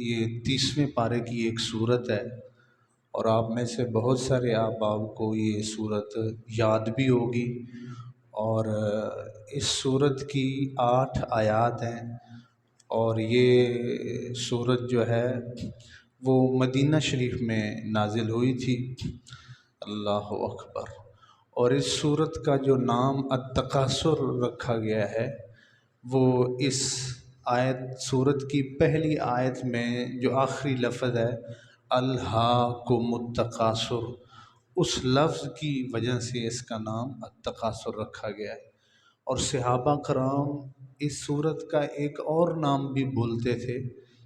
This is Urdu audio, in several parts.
یہ 30ویں پارے کی ایک صورت ہے، اور آپ میں سے بہت سارے احباب کو یہ صورت یاد بھی ہوگی۔ اور اس صورت کی 8 آیات ہیں، اور یہ صورت جو ہے وہ مدینہ شریف میں نازل ہوئی تھی۔ اللہ اکبر۔ اور اس صورت کا جو نام التکاثر رکھا گیا ہے وہ اس آیت صورت کی پہلی آیت میں جو آخری لفظ ہے الہاکم التکاثر، اس لفظ کی وجہ سے اس کا نام التکاثر رکھا گیا ہے۔ اور صحابہ کرام اس صورت کا ایک اور نام بھی بولتے تھے،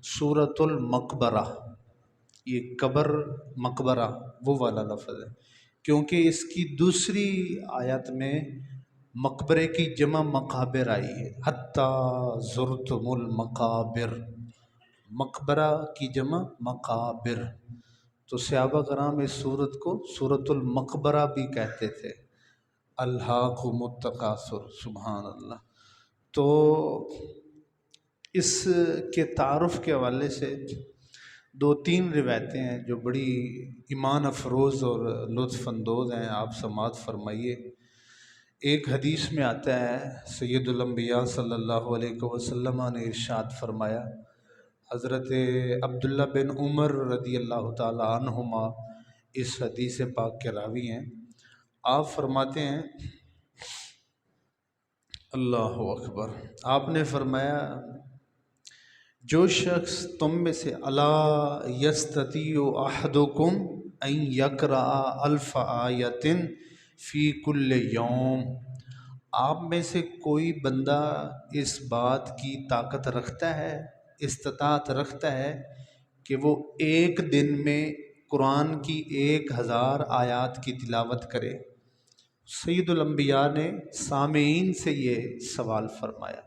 سورۃ المقبرہ۔ یہ قبر مقبرہ وہ والا لفظ ہے، کیونکہ اس کی دوسری آیت میں مقبرے کی جمع مقابر آئی ہے، حتیٰ زرتم المقابر، مقبرہ کی جمع مقابر۔ تو صحابہ کرام اس صورت کو سورۃ المقبرہ بھی کہتے تھے، الہاکم التکاثر، سبحان اللہ۔ تو اس کے تعارف کے حوالے سے 2-3 روایتیں ہیں جو بڑی ایمان افروز اور لطف اندوز ہیں، آپ سماعت فرمائیے۔ ایک حدیث میں آتا ہے، سید الانبیاء صلی اللہ علیہ وسلم نے ارشاد فرمایا، حضرت عبداللہ بن عمر رضی اللہ تعالی عنہما اس حدیث پاک کے راوی ہیں۔ آپ فرماتے ہیں، اللہ اکبر، آپ نے فرمایا، جو شخص تم میں سے الا یستطیع احدکم ان یقرأ 1000 آیۃ فی کل یوم، آپ میں سے کوئی بندہ اس بات کی طاقت رکھتا ہے، استطاعت رکھتا ہے کہ وہ ایک دن میں قرآن کی 1000 آیات کی تلاوت کرے؟ سید الانبیاء نے سامعین سے یہ سوال فرمایا،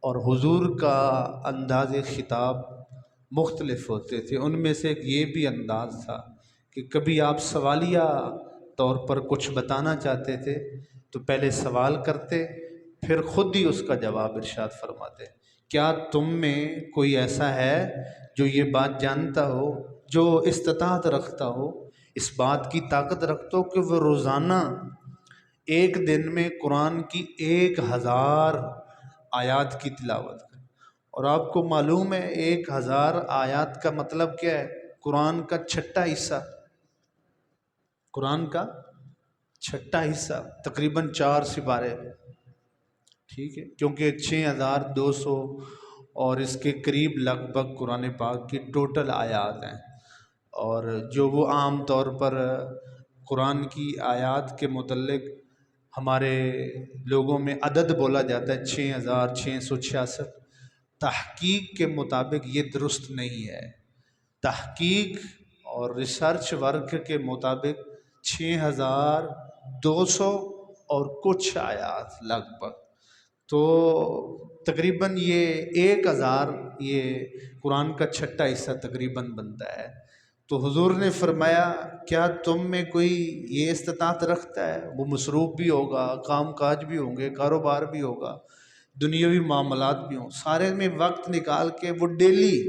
اور حضور کا انداز خطاب مختلف ہوتے تھے۔ ان میں سے ایک یہ بھی انداز تھا کہ کبھی آپ سوالیہ طور پر کچھ بتانا چاہتے تھے تو پہلے سوال کرتے، پھر خود ہی اس کا جواب ارشاد فرماتے۔ کیا تم میں کوئی ایسا ہے جو یہ بات جانتا ہو، جو استطاعت رکھتا ہو، اس بات کی طاقت رکھتا ہو کہ وہ روزانہ ایک دن میں قرآن کی 1000 آیات کی تلاوت کرے؟ اور آپ کو معلوم ہے 1000 آیات کا مطلب کیا ہے؟ قرآن کا چھٹا حصہ، قرآن کا چھٹا حصہ، تقریباً 4 سپارے، ٹھیک ہے، کیونکہ 6200 اور اس کے قریب لگ بھگ قرآن پاک کی ٹوٹل آیات ہیں، اور جو وہ عام طور پر قرآن کی آیات کے متعلق ہمارے لوگوں میں عدد بولا جاتا ہے 6666، تحقیق کے مطابق یہ درست نہیں ہے۔ تحقیق اور ریسرچ ورک کے مطابق 6200 اور کچھ آیات لگ بھگ، تو تقریباً یہ 1000 یہ قرآن کا چھٹا حصہ تقریباً بنتا ہے۔ تو حضور نے فرمایا، کیا تم میں کوئی یہ استطاعت رکھتا ہے؟ وہ مصروف بھی ہوگا، کام کاج بھی ہوں گے، کاروبار بھی ہوگا، دنیاوی معاملات بھی ہوں، سارے میں وقت نکال کے وہ ڈیلی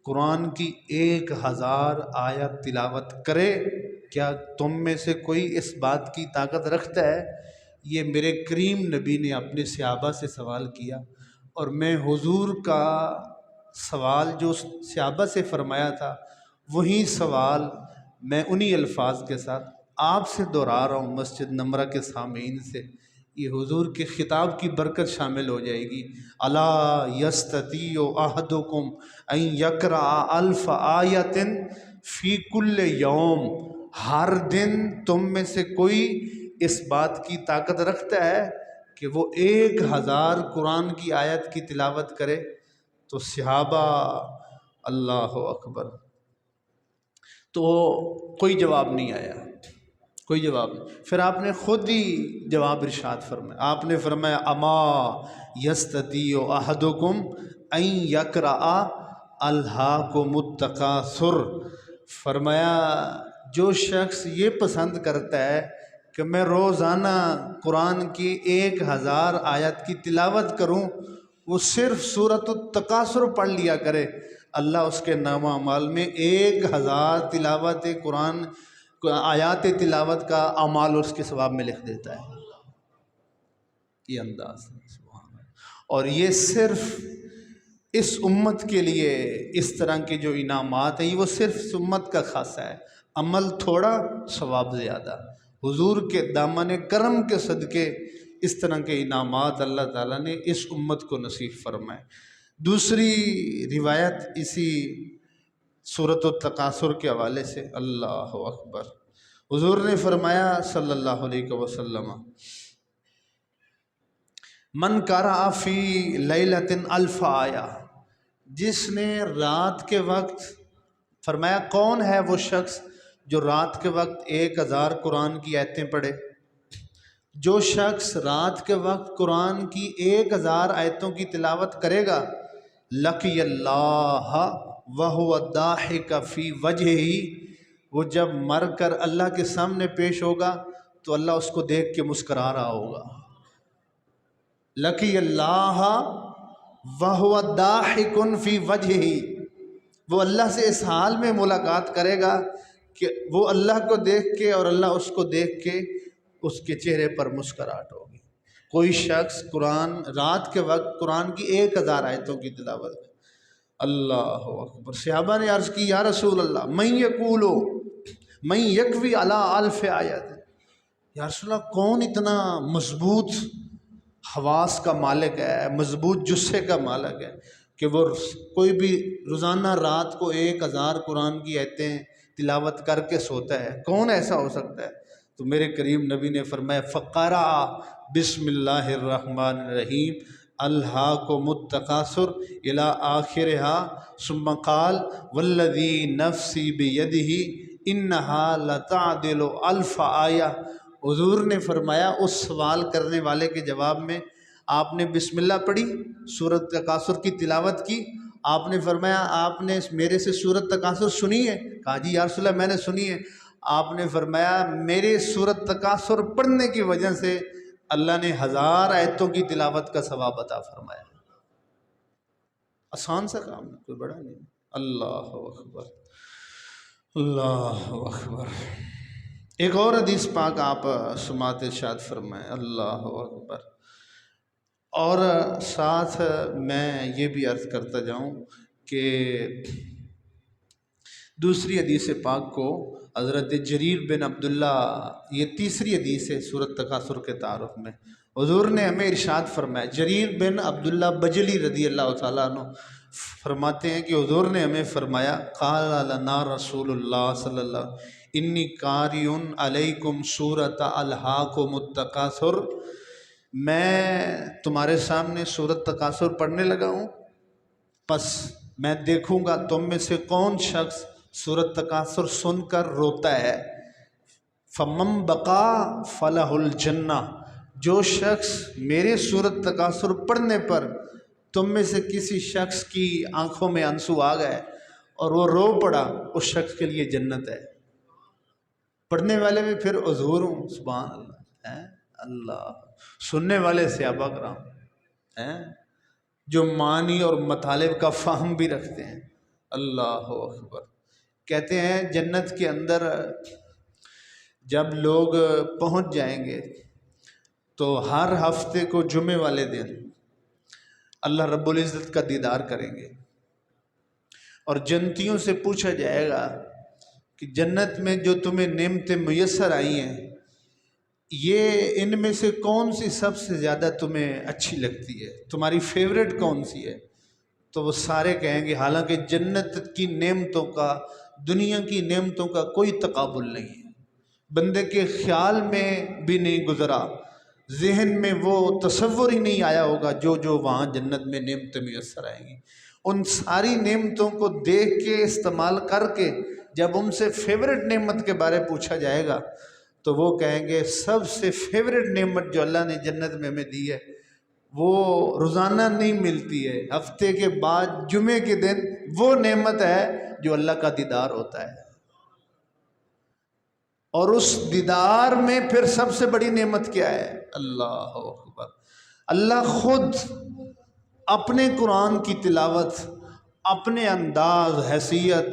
قرآن کی 1000 آیت تلاوت کرے؟ کیا تم میں سے کوئی اس بات کی طاقت رکھتا ہے؟ یہ میرے کریم نبی نے اپنے صحابہ سے سوال کیا، اور میں حضور کا سوال جو صحابہ سے فرمایا تھا وہی سوال میں انہی الفاظ کے ساتھ آپ سے دہرا رہا ہوں مسجد نمرہ کے سامعین سے۔ یہ حضور کے خطاب کی برکت شامل ہو جائے گی۔ الا یستطیع احدکم ان یقرأ 1000 آیۃ فی کل یوم، ہر دن تم میں سے کوئی اس بات کی طاقت رکھتا ہے کہ وہ 1000 قرآن کی آیت کی تلاوت کرے؟ تو صحابہ، اللہ اکبر، تو کوئی جواب نہیں آیا، کوئی جواب نہیں۔ پھر آپ نے خود ہی جواب ارشاد فرمایا، آپ نے فرمایا، اما یستطیع احدکم ان یقرأ الہاکم التکاثر، فرمایا جو شخص یہ پسند کرتا ہے کہ میں روزانہ قرآن کی 1000 آیت کی تلاوت کروں، وہ صرف سورۃ التکاثر پڑھ لیا کرے، اللہ اس کے نامہ اعمال میں 1000 تلاوت قرآن آیات تلاوت کا اعمال اس کے ثواب میں لکھ دیتا ہے۔ یہ انداز ہے، سبحان اللہ۔ اور یہ صرف اس امت کے لیے اس طرح کے جو انعامات ہیں، یہ وہ صرف اس امت کا خاصہ ہے، عمل تھوڑا ثواب زیادہ۔ حضور کے دامن کرم کے صدقے اس طرح کے انعامات اللہ تعالیٰ نے اس امت کو نصیب فرمائے۔ دوسری روایت اسی سورۃ التکاثر کے حوالے سے، اللہ اکبر، حضور نے فرمایا صلی اللہ علیہ وسلم، من قرأ فی لیلۃ 1000 آیہ، جس نے رات کے وقت، فرمایا کون ہے وہ شخص جو رات کے وقت 1000 قرآن کی آیتیں پڑھے؟ جو شخص رات کے وقت قرآن کی 1000 آیتوں کی تلاوت کرے گا، لقی اللہ وہو ضاحک فی وجہہ، وہ جب مر کر اللہ کے سامنے پیش ہوگا تو اللہ اس کو دیکھ کے مسکرا رہا ہوگا۔ لقی اللہ وہو ضاحک فی وجہہ، وہ اللہ سے اس حال میں ملاقات کرے گا کہ وہ اللہ کو دیکھ کے اور اللہ اس کو دیکھ کے اس کے چہرے پر مسکراہٹ ہوگی۔ کوئی شخص قرآن رات کے وقت قرآن کی 1000 آیتوں کی تلاوت کرے، اللہ اکبر۔ صحابہ نے عرض کی یا رسول اللہ من یقولو من یکوی علی 1000 آیت، یا رسول اللہ کون اتنا مضبوط حواس کا مالک ہے، مضبوط جثے کا مالک ہے کہ وہ کوئی بھی روزانہ رات کو 1000 قرآن کی آیتیں تلاوت کر کے سوتا ہے؟ کون ایسا ہو سکتا ہے؟ تو میرے کریم نبی نے فرمایا فقرأ بسم اللہ الرحمن الرحیم الہاکم التکاثر الی آخرہا ثم قال والذی نفسی بیدہ انہا لتعدل 1000 آیہ۔ حضور نے فرمایا اس سوال کرنے والے کے جواب میں آپ نے بسم اللہ پڑھی، سورۃ تکاثر کی تلاوت کی، آپ نے فرمایا آپ نے میرے سے سورۃ تکاثر سنی ہے؟ کہا جی یا رسول اللہ میں نے سنی ہے۔ آپ نے فرمایا میرے سورۃ تکاثر پڑھنے کی وجہ سے اللہ نے 1000 آیتوں کی تلاوت کا ثواب عطا فرمایا۔ آسان سا کام ہے، کوئی بڑا نہیں۔ اللہ اکبر، اللہ اکبر۔ ایک اور حدیث پاک آپ سماعت ارشاد فرمائیں، اللہ اکبر۔ اور ساتھ میں یہ بھی عرض کرتا جاؤں کہ دوسری حدیث پاک کو حضرت جریر بن عبداللہ، یہ تیسری حدیث ہے سورۃ تکاثر کے تعارف میں، حضور نے ہمیں ارشاد فرمایا، جریر بن عبداللہ بجلی رضی اللہ تعالیٰ عنہ فرماتے ہیں کہ حضور نے ہمیں فرمایا قال لنا رسول اللہ صلی اللہ علیہ وسلم انی قاری علیکم سورۃ الہاکم التکاثر، میں تمہارے سامنے سورۃ تکاثر پڑھنے لگا ہوں، پس میں دیکھوں گا تم میں سے کون شخص سورۃ تکاثر سن کر روتا ہے، فمن بقا فلہ الجنہ، جو شخص میرے سورۃ تکاثر پڑھنے پر تم میں سے کسی شخص کی آنکھوں میں آنسو آ گئے اور وہ رو پڑا، اس شخص کے لیے جنت ہے۔ پڑھنے والے میں پھر حضور ہوں، سبحان اللہ ہے، اللہ، سننے والے صحابہ کرام ہیں جو معنی اور مطالب کا فہم بھی رکھتے ہیں، اللہ اکبر۔ کہتے ہیں جنت کے اندر جب لوگ پہنچ جائیں گے تو ہر ہفتے کو جمعے والے دن اللہ رب العزت کا دیدار کریں گے، اور جنتیوں سے پوچھا جائے گا کہ جنت میں جو تمہیں نعمتیں میسر آئی ہیں، یہ ان میں سے کون سی سب سے زیادہ تمہیں اچھی لگتی ہے، تمہاری فیوریٹ کون سی ہے؟ تو وہ سارے کہیں گے حالانکہ جنت کی نعمتوں کا دنیا کی نعمتوں کا کوئی تقابل نہیں ہے، بندے کے خیال میں بھی نہیں گزرا، ذہن میں وہ تصور ہی نہیں آیا ہوگا جو جو وہاں جنت میں نعمتیں میسر آئیں گی۔ ان ساری نعمتوں کو دیکھ کے استعمال کر کے جب ان سے فیوریٹ نعمت کے بارے پوچھا جائے گا تو وہ کہیں گے سب سے فیوریٹ نعمت جو اللہ نے جنت میں ہمیں دی ہے وہ روزانہ نہیں ملتی ہے، ہفتے کے بعد جمعے کے دن وہ نعمت ہے جو اللہ کا دیدار ہوتا ہے، اور اس دیدار میں پھر سب سے بڑی نعمت کیا ہے؟ اللہ اکبر، اللہ خود اپنے قرآن کی تلاوت، اپنے انداز، حیثیت،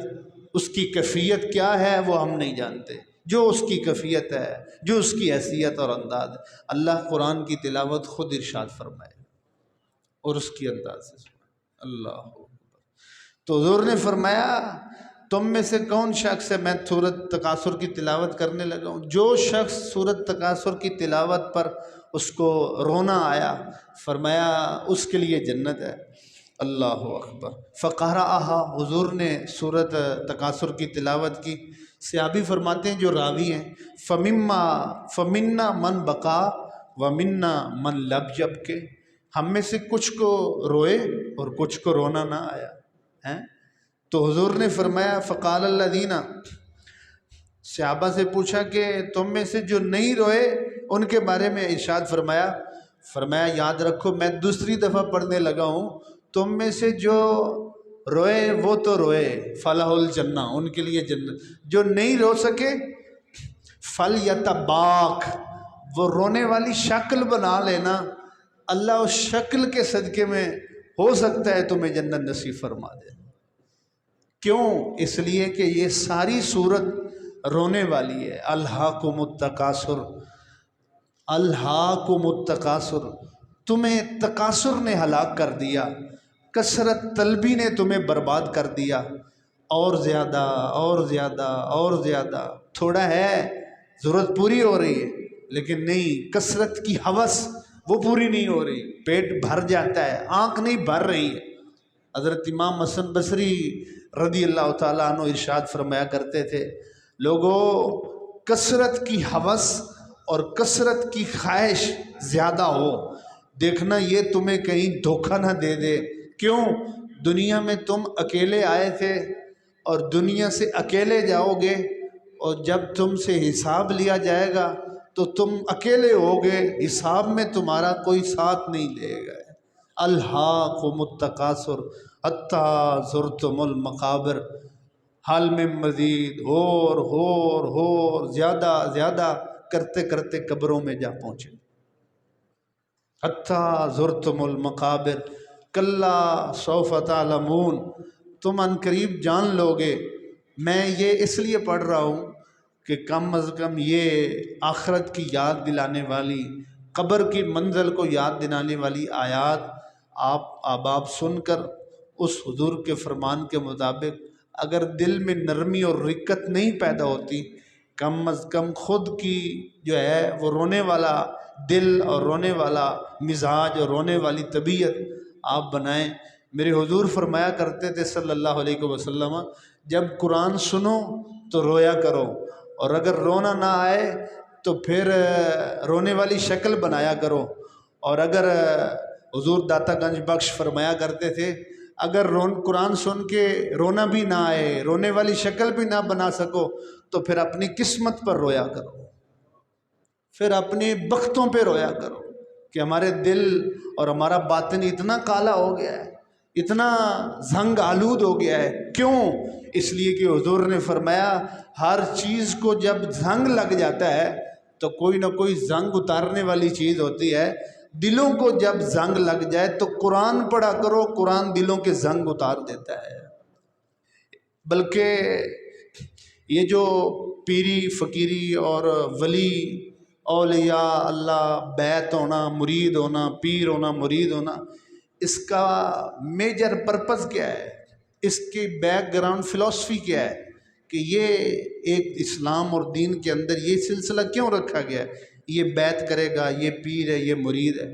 اس کی کیفیت کیا ہے وہ ہم نہیں جانتے۔ جو اس کی کیفیت ہے، جو اس کی حیثیت اور انداز ہے، اللہ قرآن کی تلاوت خود ارشاد فرمائے اور اس کی انداز سے سنائے۔ اللہ اکبر۔ تو حضور نے فرمایا تم میں سے کون شخص ہے، میں سورۃ تکاثر کی تلاوت کرنے لگا ہوں، جو شخص سورۃ تکاثر کی تلاوت پر اس کو رونا آیا، فرمایا اس کے لیے جنت ہے۔ اللہ اکبر۔ فقرأہا، حضور نے سورۃ تکاثر کی تلاوت کی۔ صحابی فرماتے ہیں جو راوی ہیں، فمنا من بقا ومنا من لم یبکِ، ہم میں سے کچھ کو روئے اور کچھ کو رونا نہ آیا ہیں۔ تو حضور نے فرمایا فقال الذین، صحابہ سے پوچھا کہ تم میں سے جو نہیں روئے ان کے بارے میں ارشاد فرمایا یاد رکھو میں دوسری دفعہ پڑھنے لگا ہوں، تم میں سے جو روئے وہ تو روئے، فلاح الجنہ، ان کے لیے جنت، جو نہیں رو سکے فلیتباک، وہ رونے والی شکل بنا لینا، اللہ اس شکل کے صدقے میں ہو سکتا ہے تمہیں جنت نصیب فرما دے۔ کیوں؟ اس لیے کہ یہ ساری صورت رونے والی ہے۔ الہاکم التکاثر، الہاکم التکاثر، تمہیں تکاثر نے ہلاک کر دیا، کثرت طلبی نے تمہیں برباد کر دیا، اور زیادہ اور زیادہ اور زیادہ، تھوڑا ہے ضرورت پوری ہو رہی ہے لیکن نہیں، کثرت کی ہوس وہ پوری نہیں ہو رہی، پیٹ بھر جاتا ہے، آنکھ نہیں بھر رہی ہے۔ حضرت امام حسن بصری رضی اللہ تعالیٰ عنہ ارشاد فرمایا کرتے تھے، لوگوں کثرت کی ہوس اور کثرت کی خواہش زیادہ ہو، دیکھنا یہ تمہیں کہیں دھوکہ نہ دے دے۔ کیوں؟ دنیا میں تم اکیلے آئے تھے اور دنیا سے اکیلے جاؤ گے، اور جب تم سے حساب لیا جائے گا تو تم اکیلے ہوگے، حساب میں تمہارا کوئی ساتھ نہیں لے گا۔ الہاکم التکاثر حتی زرتم المقابر، حال میں مزید اور زیادہ زیادہ کرتے کرتے قبروں میں جا پہنچے۔ حتی زرتم المقابر کلا سوف تعلمون، تم ان قریب جان لو گے۔ میں یہ اس لیے پڑھ رہا ہوں کہ کم از کم یہ آخرت کی یاد دلانے والی، قبر کی منزل کو یاد دلانے والی آیات آپ احباب سن کر اس حضور کے فرمان کے مطابق اگر دل میں نرمی اور رقت نہیں پیدا ہوتی، کم از کم خود کی جو ہے وہ رونے والا دل اور رونے والا مزاج اور رونے والی طبیعت آپ بنائیں۔ میرے حضور فرمایا کرتے تھے صلی اللہ علیہ وسلم، جب قرآن سنو تو رویا کرو، اور اگر رونا نہ آئے تو پھر رونے والی شکل بنایا کرو، اور اگر حضور داتا گنج بخش فرمایا کرتے تھے اگر قرآن سن کے رونا بھی نہ آئے، رونے والی شکل بھی نہ بنا سکو تو پھر اپنی قسمت پر رویا کرو، پھر اپنے بختوں پہ رویا کرو کہ ہمارے دل اور ہمارا باطن اتنا کالا ہو گیا ہے، اتنا زنگ آلود ہو گیا ہے۔ کیوں؟ اس لیے کہ حضور نے فرمایا ہر چیز کو جب زنگ لگ جاتا ہے تو کوئی نہ کوئی زنگ اتارنے والی چیز ہوتی ہے۔ دلوں کو جب زنگ لگ جائے تو قرآن پڑھا کرو، قرآن دلوں کے زنگ اتار دیتا ہے۔ بلکہ یہ جو پیری فقیری اور ولی اولیاء اللہ بیعت ہونا، مرید ہونا، پیر ہونا، مرید ہونا، اس کا میجر پرپس کیا ہے، اس کی بیک گراؤنڈ فلسفی کیا ہے کہ یہ ایک اسلام اور دین کے اندر یہ سلسلہ کیوں رکھا گیا ہے، یہ بیعت کرے گا، یہ پیر ہے، یہ مرید ہے۔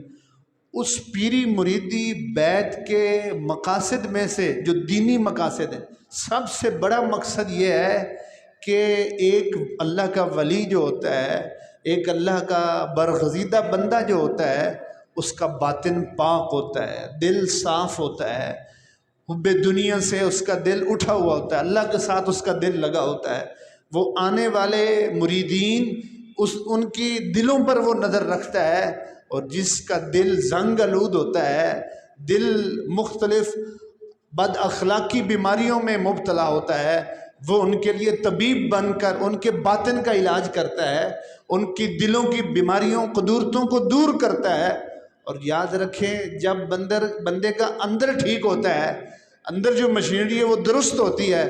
اس پیری مریدی بیعت کے مقاصد میں سے جو دینی مقاصد ہیں، سب سے بڑا مقصد یہ ہے کہ ایک اللہ کا ولی جو ہوتا ہے، ایک اللہ کا برگزیدہ بندہ جو ہوتا ہے، اس کا باطن پاک ہوتا ہے، دل صاف ہوتا ہے، حب دنیا سے اس کا دل اٹھا ہوا ہوتا ہے، اللہ کے ساتھ اس کا دل لگا ہوتا ہے۔ وہ آنے والے مریدین ان کی دلوں پر وہ نظر رکھتا ہے، اور جس کا دل زنگ آلود ہوتا ہے، دل مختلف بد اخلاقی بیماریوں میں مبتلا ہوتا ہے، وہ ان کے لیے طبیب بن کر ان کے باطن کا علاج کرتا ہے، ان کی دلوں کی بیماریوں قدورتوں کو دور کرتا ہے، اور یاد رکھیں جب بندے کا اندر ٹھیک ہوتا ہے، اندر جو مشینری ہے وہ درست ہوتی ہے،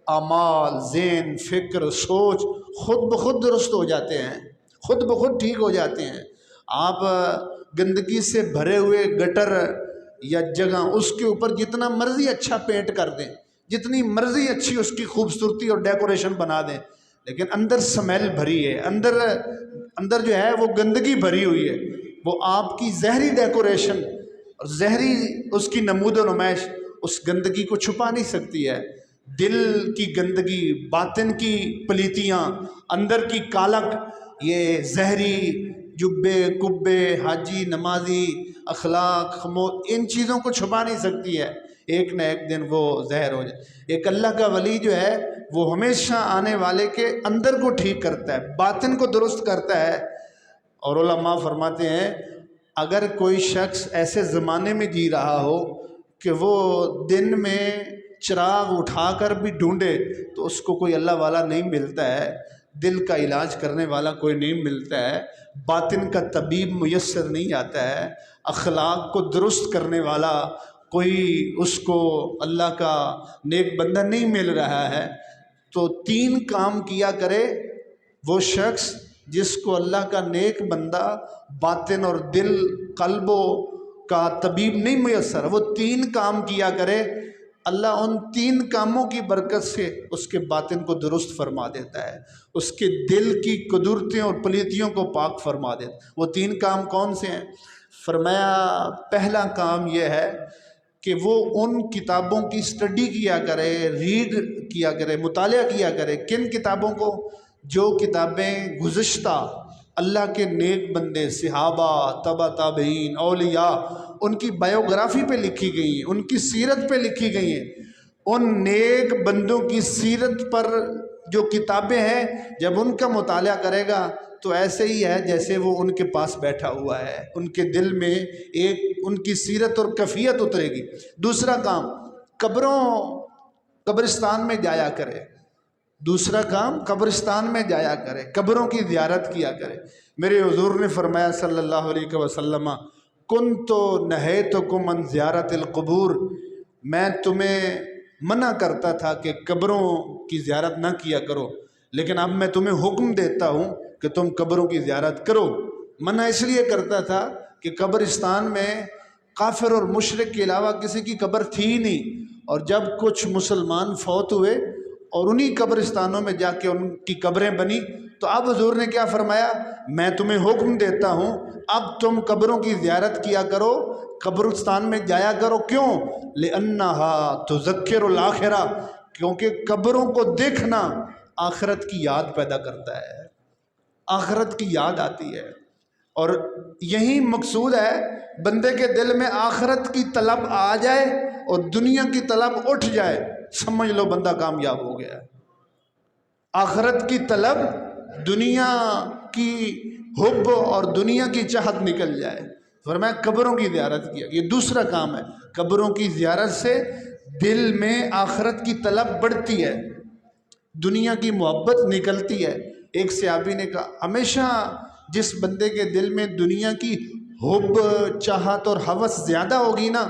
اعمال، ذہن، فکر، سوچ خود بخود درست ہو جاتے ہیں، خود بخود ٹھیک ہو جاتے ہیں۔ آپ گندگی سے بھرے ہوئے گٹر یا جگہ اس کے اوپر جتنا مرضی اچھا پینٹ کر دیں، جتنی مرضی اچھی اس کی خوبصورتی اور ڈیکوریشن بنا دیں، لیکن اندر سمیل بھری ہے، اندر جو ہے وہ گندگی بھری ہوئی ہے، وہ آپ کی زہری ڈیکوریشن اور زہری اس کی نمود و نمائش اس گندگی کو چھپا نہیں سکتی ہے۔ دل کی گندگی، باطن کی پلیتیاں، اندر کی کالک، یہ زہری جبے کبے، حاجی نمازی اخلاق ان چیزوں کو چھپا نہیں سکتی ہے، ایک نہ ایک دن وہ زہر ہو جائے۔ ایک اللہ کا ولی جو ہے وہ ہمیشہ آنے والے کے اندر کو ٹھیک کرتا ہے، باطن کو درست کرتا ہے۔ اور علماء فرماتے ہیں اگر کوئی شخص ایسے زمانے میں جی رہا ہو کہ وہ دن میں چراغ اٹھا کر بھی ڈھونڈے تو اس کو کوئی اللہ والا نہیں ملتا ہے، دل کا علاج کرنے والا کوئی نہیں ملتا ہے، باطن کا طبیب میسر نہیں آتا ہے، اخلاق کو درست کرنے والا کوئی اس کو اللہ کا نیک بندہ نہیں مل رہا ہے، تو 3 کام کیا کرے وہ شخص جس کو اللہ کا نیک بندہ باطن اور دل قلب کا طبیب نہیں میسر، وہ 3 کام کیا کرے، اللہ ان 3 کاموں کی برکت سے اس کے باطن کو درست فرما دیتا ہے، اس کے دل کی قدرتیں اور پلیتیوں کو پاک فرما دیتا ہے۔ وہ 3 کام کون سے ہیں؟ فرمایا پہلا کام یہ ہے کہ وہ ان کتابوں کی اسٹڈی کیا کرے، ریڈ کیا کرے، مطالعہ کیا کرے۔ کن کتابوں کو؟ جو کتابیں گزشتہ اللہ کے نیک بندے، صحابہ، تبع تابعین، اولیاء، ان کی بایوگرافی پہ لکھی گئی ہیں، ان کی سیرت پہ لکھی گئی ہیں، ان نیک بندوں کی سیرت پر جو کتابیں ہیں جب ان کا مطالعہ کرے گا تو ایسے ہی ہے جیسے وہ ان کے پاس بیٹھا ہوا ہے، ان کے دل میں ایک ان کی سیرت اور کیفیت اترے گی۔ دوسرا کام قبرستان میں جایا کرے، دوسرا کام قبرستان میں جایا کرے، قبروں کی زیارت کیا کرے۔ میرے حضور نے فرمایا صلی اللہ علیہ وسلم کنت نہیتکم عن زیارت القبور، میں تمہیں منع کرتا تھا کہ قبروں کی زیارت نہ کیا کرو، لیکن اب میں تمہیں حکم دیتا ہوں کہ تم قبروں کی زیارت کرو۔ منع اس لیے کرتا تھا کہ قبرستان میں کافر اور مشرک کے علاوہ کسی کی قبر تھی ہی نہیں، اور جب کچھ مسلمان فوت ہوئے اور انہی قبرستانوں میں جا کے ان کی قبریں بنی، تو اب حضور نے کیا فرمایا؟ میں تمہیں حکم دیتا ہوں اب تم قبروں کی زیارت کیا کرو، قبرستان میں جایا کرو۔ کیوں؟ لِأَنَّهَا تُذَكِّرُ الْآخِرَةَ، کیونکہ قبروں کو دیکھنا آخرت کی یاد پیدا کرتا ہے، آخرت کی یاد آتی ہے، اور یہی مقصود ہے بندے کے دل میں آخرت کی طلب آ جائے اور دنیا کی طلب اٹھ جائے، سمجھ لو بندہ کامیاب ہو گیا۔ آخرت کی طلب، دنیا کی حب اور دنیا کی چاہت نکل جائے۔ فرمایا قبروں کی زیارت کیا، یہ دوسرا کام ہے۔ قبروں کی زیارت سے دل میں آخرت کی طلب بڑھتی ہے، دنیا کی محبت نکلتی ہے۔ ایک صحابی نے کہا ہمیشہ جس بندے کے دل میں دنیا کی حب، چاہت اور ہوس زیادہ ہوگی نا،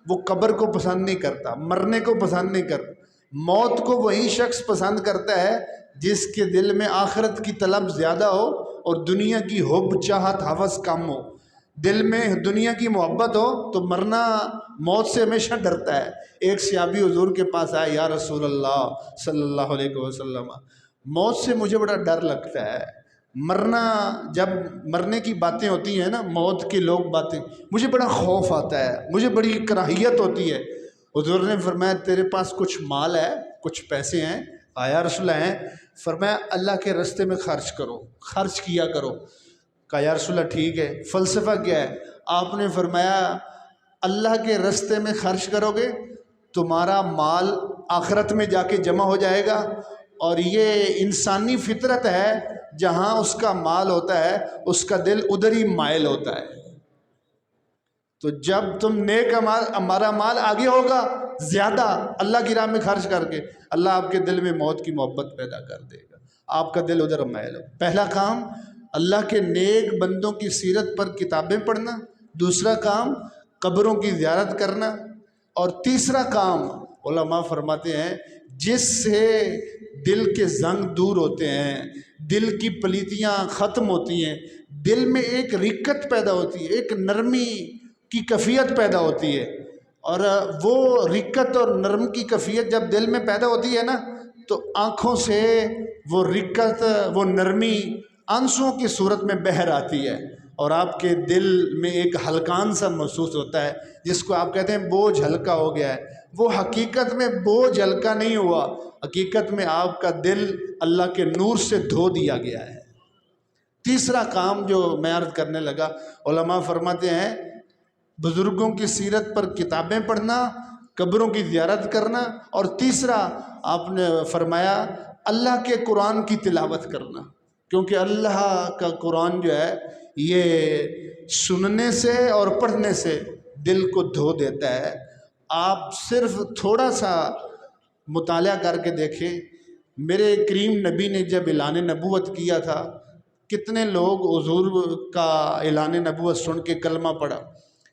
وہ قبر کو پسند نہیں کرتا، مرنے کو پسند نہیں کرتا۔ موت کو وہی شخص پسند کرتا ہے جس کے دل میں آخرت کی طلب زیادہ ہو اور دنیا کی حب، چاہت، ہوس کم ہو۔ دل میں دنیا کی محبت ہو تو مرنا، موت سے ہمیشہ ڈرتا ہے۔ ایک صحابی حضور کے پاس آیا، یا رسول اللہ صلی اللہ علیہ وسلم، موت سے مجھے بڑا ڈر لگتا ہے، مرنا، جب مرنے کی باتیں ہوتی ہیں نا، موت کی لوگ باتیں، مجھے بڑا خوف آتا ہے، مجھے بڑی کراہیت ہوتی ہے۔ حضور نے فرمایا تیرے پاس کچھ مال ہے، کچھ پیسے ہیں؟ آیا رسول اللہ ہیں۔ فرمایا اللہ کے راستے میں خرچ کرو، خرچ کیا کرو۔ کہا یا رسول اللہ ٹھیک ہے، فلسفہ کیا ہے؟ آپ نے فرمایا اللہ کے راستے میں خرچ کرو گے تمہارا مال آخرت میں جا کے جمع ہو جائے گا، اور یہ انسانی فطرت ہے، جہاں اس کا مال ہوتا ہے اس کا دل ادھر ہی مائل ہوتا ہے۔ تو جب تم نیک ہمارا مال آگے ہوگا زیادہ اللہ کی راہ میں خرچ کر کے، اللہ آپ کے دل میں موت کی محبت پیدا کر دے گا، آپ کا دل ادھر مائل ہو۔ پہلا کام اللہ کے نیک بندوں کی سیرت پر کتابیں پڑھنا، دوسرا کام قبروں کی زیارت کرنا، اور تیسرا کام علماء فرماتے ہیں جس سے دل کے زنگ دور ہوتے ہیں، دل کی پلیتیاں ختم ہوتی ہیں، دل میں ایک رقت پیدا ہوتی ہے، ایک نرمی کی کیفیت پیدا ہوتی ہے، اور وہ رقت اور نرم کی کیفیت جب دل میں پیدا ہوتی ہے نا تو آنکھوں سے وہ رقت، وہ نرمی آنسوؤں کی صورت میں بہر آتی ہے، اور آپ کے دل میں ایک ہلکان سا محسوس ہوتا ہے، جس کو آپ کہتے ہیں بوجھ ہلکا ہو گیا ہے۔ وہ حقیقت میں بوجھ ہلکا نہیں ہوا، حقیقت میں آپ کا دل اللہ کے نور سے دھو دیا گیا ہے۔ تیسرا کام جو میں عرض کرنے لگا، علماء فرماتے ہیں بزرگوں کی سیرت پر کتابیں پڑھنا، قبروں کی زیارت کرنا، اور تیسرا آپ نے فرمایا اللہ کے قرآن کی تلاوت کرنا، کیونکہ اللہ کا قرآن جو ہے یہ سننے سے اور پڑھنے سے دل کو دھو دیتا ہے۔ آپ صرف تھوڑا سا مطالعہ کر کے دیکھیں، میرے کریم نبی نے جب اعلان نبوت کیا تھا، کتنے لوگ حضور کا اعلان نبوت سن کے کلمہ پڑھا،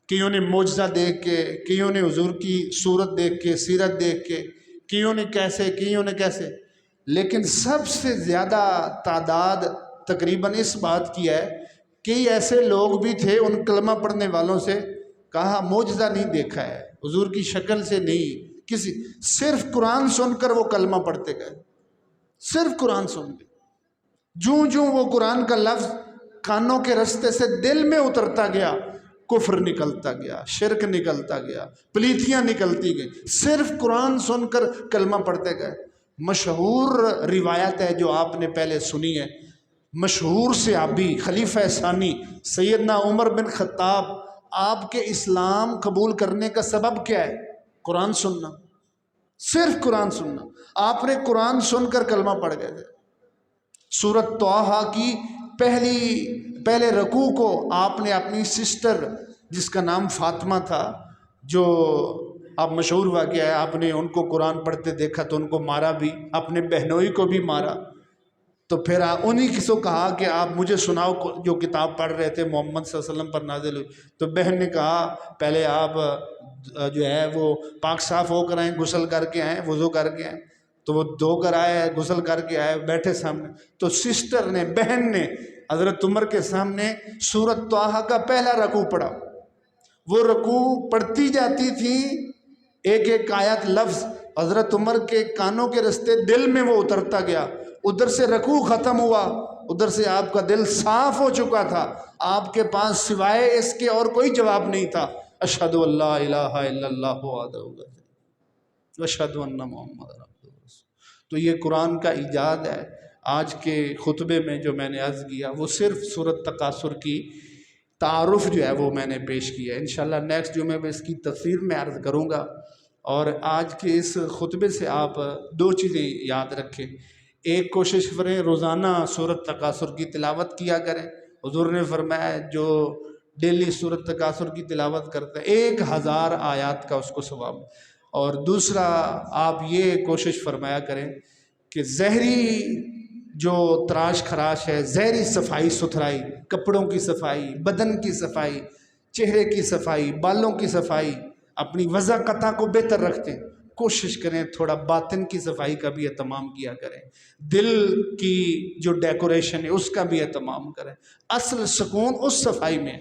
کئیوں نے معجزہ دیکھ کے، کئیوں نے حضور کی صورت دیکھ کے، سیرت دیکھ کے، کئیوں نے کیسے، لیکن سب سے زیادہ تعداد تقریباً اس بات کی ہے کہ ایسے لوگ بھی تھے ان کلمہ پڑھنے والوں سے کہا معجزہ نہیں دیکھا ہے، حضور کی شکل سے نہیں، کسی صرف قرآن سن کر وہ کلمہ پڑھتے گئے، صرف قرآن سن کے، جوں وہ قرآن کا لفظ کانوں کے رستے سے دل میں اترتا گیا، کفر نکلتا گیا، شرک نکلتا گیا، پلیتیاں نکلتی گئیں، صرف قرآن سن کر کلمہ پڑھتے گئے۔ مشہور روایت ہے جو آپ نے پہلے سنی ہے، مشہور صحابی خلیفہ ثانی سیدنا عمر بن خطاب، آپ کے اسلام قبول کرنے کا سبب کیا ہے؟ قرآن سننا، صرف قرآن سننا۔ آپ نے قرآن سن کر کلمہ پڑھ گئے تھے۔ سورۃ طٰہٰ کی پہلے رکوع کو آپ نے اپنی سسٹر جس کا نام فاطمہ تھا، جو آپ مشہور واقعہ ہے، آپ نے ان کو قرآن پڑھتے دیکھا تو ان کو مارا بھی، اپنے بہنوئی کو بھی مارا، تو پھر انہی سے کہا کہ آپ مجھے سناؤ جو کتاب پڑھ رہے تھے محمد صلی اللہ علیہ وسلم پر نازل ہوئی، تو بہن نے کہا پہلے آپ جو ہے وہ پاک صاف ہو کر آئیں، غسل کر کے آئیں، وضو کر کے آئیں، تو وہ دھو کر آئے، غسل کر کے آئے، بیٹھے سامنے، تو سسٹر نے، بہن نے حضرت عمر کے سامنے سورۃ طٰہٰ کا پہلا رکوع پڑھا۔ وہ رکوع پڑھتی جاتی تھی، ایک ایک آیت لفظ حضرت عمر کے کانوں کے رستے دل میں وہ اترتا گیا، ادھر سے رکوع ختم ہوا، ادھر سے آپ کا دل صاف ہو چکا تھا، آپ کے پاس سوائے اس کے اور کوئی جواب نہیں تھا، اشہد ان لا الہ الا اللہ وحدہ لا شریک لہ واشہد ان محمد رسول اللہ۔ تو یہ قرآن کا ایجاد ہے۔ آج کے خطبے میں جو میں نے عرض کیا وہ صرف سورۃ تکاثر کی تعارف جو ہے وہ میں نے پیش کیا ہے، انشاءاللہ نیکسٹ جمعے میں اس کی تفسیر میں عرض کروں گا۔ اور آج کے اس خطبے سے آپ دو چیزیں یاد رکھیں، ایک کوشش کریں روزانہ سورۃ تکاثر کی تلاوت کیا کریں، حضور نے فرمایا جو ڈیلی سورۃ تکاثر کی تلاوت کرتا ہے 1000 آیات کا اس کو ثواب۔ اور دوسرا آپ یہ کوشش فرمایا کریں کہ زہری جو تراش خراش ہے، زہری صفائی ستھرائی، کپڑوں کی صفائی، بدن کی صفائی، چہرے کی صفائی، بالوں کی صفائی، اپنی وضع قطع کو بہتر رکھتے ہیں، کوشش کریں تھوڑا باطن کی صفائی کا بھی اہتمام کیا کریں، دل کی جو ڈیکوریشن ہے اس کا بھی اہتمام کریں۔ اصل سکون اس صفائی میں،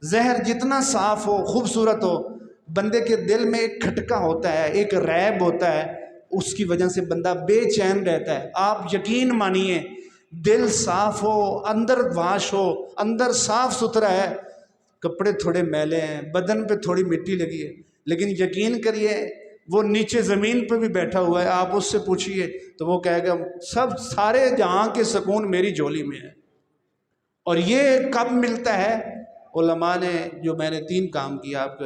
زہر جتنا صاف ہو، خوبصورت ہو، بندے کے دل میں ایک کھٹکا ہوتا ہے، ایک ریب ہوتا ہے، اس کی وجہ سے بندہ بے چین رہتا ہے۔ آپ یقین مانیے دل صاف ہو، اندر واش ہو، اندر صاف ستھرا ہے، کپڑے تھوڑے میلے ہیں، بدن پہ تھوڑی مٹی لگی ہے، لیکن یقین کریے وہ نیچے زمین پہ بھی بیٹھا ہوا ہے، آپ اس سے پوچھئے تو وہ کہے گا سارے جہاں کے سکون میری جھولی میں ہے۔ اور یہ کب ملتا ہے؟ علماء نے جو میں نے 3 کام کیا آپ کو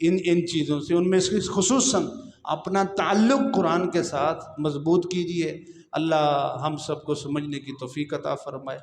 ان چیزوں سے، ان میں سے خصوصاً اپنا تعلق قرآن کے ساتھ مضبوط کیجئے۔ اللہ ہم سب کو سمجھنے کی توفیق عطا فرمائے۔